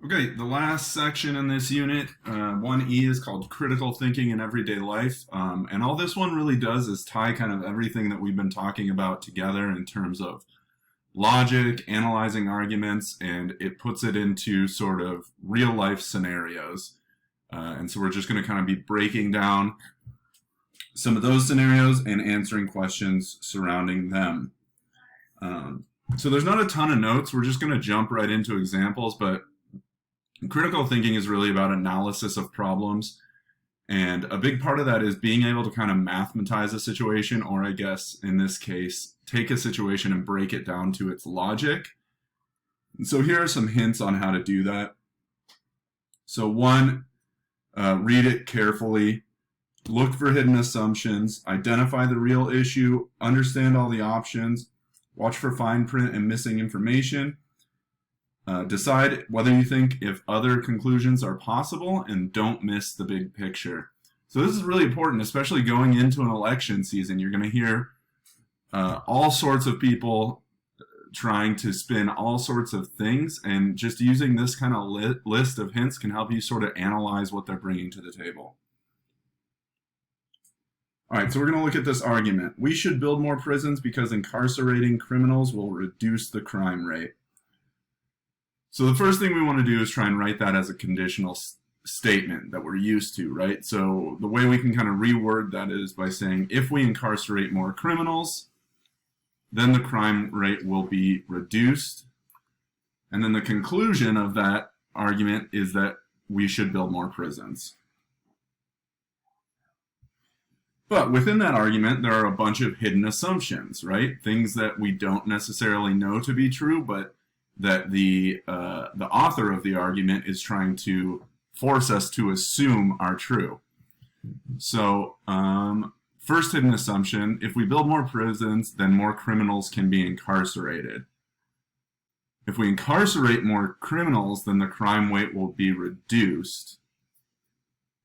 Okay, the last section in this unit, 1E, is called Critical Thinking in Everyday Life. And all this one really does is tie kind of everything that we've been talking about together in terms of logic, analyzing arguments, and it puts it into sort of real life scenarios. And so we're just going to kind of be breaking down some of those scenarios and answering questions surrounding them. So there's not a ton of notes. We're just going to jump right into examples, but critical thinking is really about analysis of problems. And a big part of that is being able to kind of mathematize a situation, or I guess in this case, take a situation and break it down to its logic. And so here are some hints on how to do that. So one, read it carefully, look for hidden assumptions, identify the real issue, understand all the options, watch for fine print and missing information, decide whether you think if other conclusions are possible, and don't miss the big picture. So this is really important, especially going into an election season. You're going to hear all sorts of people trying to spin all sorts of things, and just using this kind of list of hints can help you sort of analyze what they're bringing to the table. All right, so we're going to look at this argument. We should build more prisons because incarcerating criminals will reduce the crime rate. So the first thing we want to do is try and write that as a conditional statement that we're used to, right? So the way we can kind of reword that is by saying, if we incarcerate more criminals, then the crime rate will be reduced. And then the conclusion of that argument is that we should build more prisons. But within that argument, there are a bunch of hidden assumptions, right? Things that we don't necessarily know to be true, but that the author of the argument is trying to force us to assume are true. So, first hidden assumption, if we build more prisons, then more criminals can be incarcerated. If we incarcerate more criminals, then the crime rate will be reduced.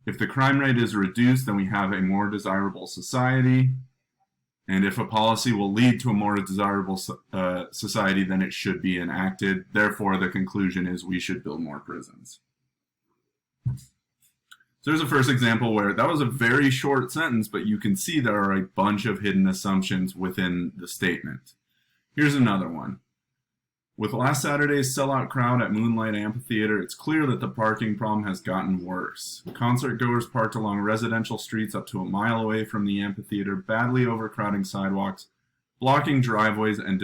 If the crime rate is reduced, then we have a more desirable society. And if a policy will lead to a more desirable society, then it should be enacted. Therefore, the conclusion is we should build more prisons. So there's a first example where that was a very short sentence, but you can see there are a bunch of hidden assumptions within the statement. Here's another one. With last Saturday's sellout crowd at Moonlight Amphitheater, it's clear that the parking problem has gotten worse. Concert goers parked along residential streets up to a mile away from the amphitheater, badly overcrowding sidewalks, blocking driveways, and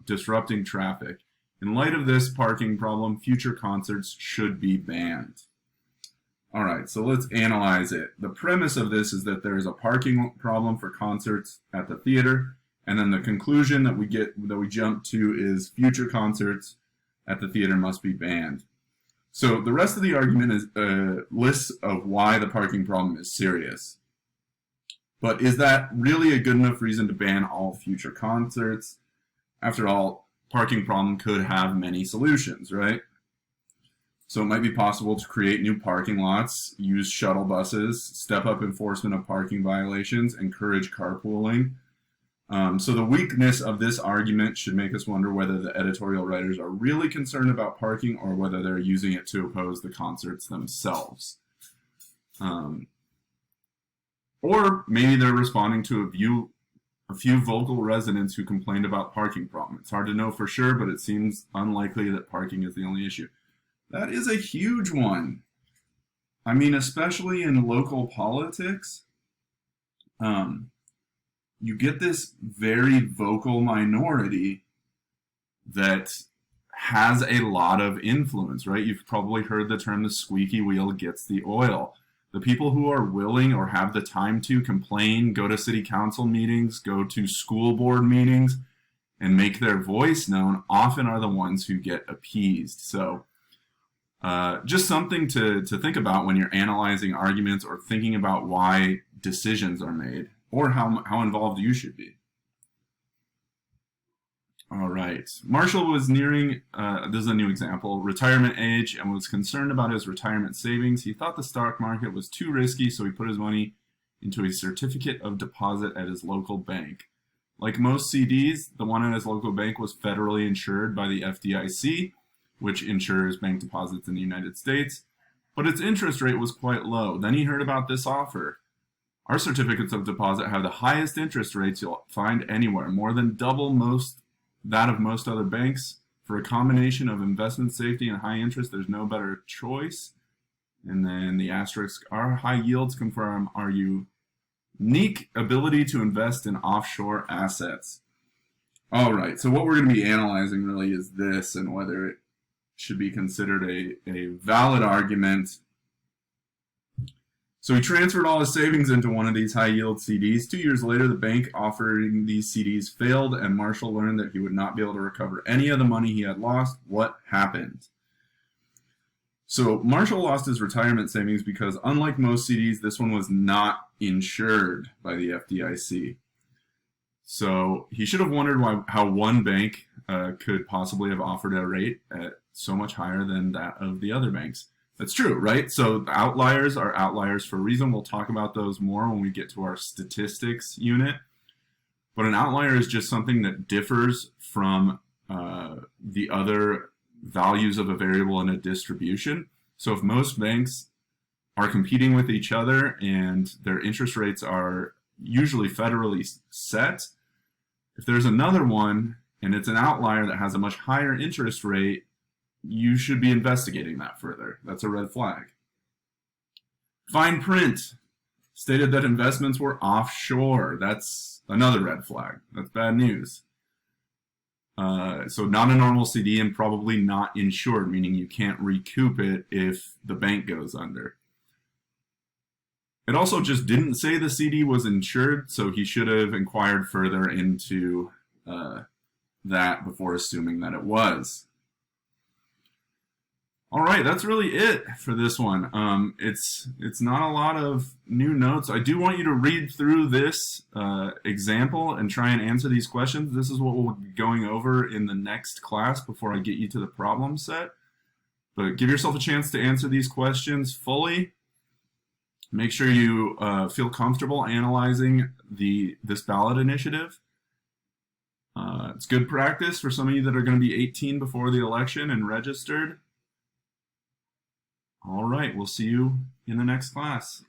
disrupting traffic. In light of this parking problem, future concerts should be banned. All right, so let's analyze it. The premise of this is that there is a parking problem for concerts at the theater, and then the conclusion that we jump to is future concerts at the theater must be banned. So the rest of the argument is lists of why the parking problem is serious. But is that really a good enough reason to ban all future concerts? After all, parking problem could have many solutions, right? So it might be possible to create new parking lots, use shuttle buses, step up enforcement of parking violations, encourage carpooling. So the weakness of this argument should make us wonder whether the editorial writers are really concerned about parking or whether they're using it to oppose the concerts themselves. Or maybe they're responding to a few vocal residents who complained about parking problem. It's hard to know for sure, but it seems unlikely that parking is the only issue. That is a huge one. I mean, especially in local politics, you get this very vocal minority that has a lot of influence, right? You've probably heard the term the squeaky wheel gets the oil. The people who are willing or have the time to complain, go to city council meetings, go to school board meetings, and make their voice known often are the ones who get appeased. So just something to think about when you're analyzing arguments or thinking about why decisions are made, or how involved you should be. All right. Marshall was nearing, this is a new example, retirement age and was concerned about his retirement savings. He thought the stock market was too risky, so he put his money into a certificate of deposit at his local bank. Like most CDs, the one at his local bank was federally insured by the FDIC, which insures bank deposits in the United States, but its interest rate was quite low. Then he heard about this offer. Our certificates of deposit have the highest interest rates you'll find anywhere, more than double that of most other banks. For a combination of investment safety and high interest, there's no better choice. And then the asterisk, our high yields confirm our unique ability to invest in offshore assets. All right, so what we're going to be analyzing really is this and whether it should be considered a valid argument. So he transferred all his savings into one of these high-yield CDs. 2 years later, the bank offering these CDs failed, and Marshall learned that he would not be able to recover any of the money he had lost. What happened? So Marshall lost his retirement savings because, unlike most CDs, this one was not insured by the FDIC. So he should have wondered how one bank could possibly have offered a rate at so much higher than that of the other banks. That's true, right? So the outliers are outliers for a reason. We'll talk about those more when we get to our statistics unit. But an outlier is just something that differs from the other values of a variable in a distribution. So if most banks are competing with each other and their interest rates are usually federally set, if there's another one and it's an outlier that has a much higher interest rate, you should be investigating that further. That's a red flag. Fine print stated that investments were offshore. That's another red flag. That's bad news. So not a normal CD and probably not insured, meaning you can't recoup it if the bank goes under. It also just didn't say the CD was insured, so he should have inquired further into that before assuming that it was. All right, that's really it for this one. It's not a lot of new notes. I do want you to read through this example and try and answer these questions. This is what we'll be going over in the next class before I get you to the problem set. But give yourself a chance to answer these questions fully. Make sure you feel comfortable analyzing this ballot initiative. It's good practice for some of you that are going to be 18 before the election and registered. All right, we'll see you in the next class.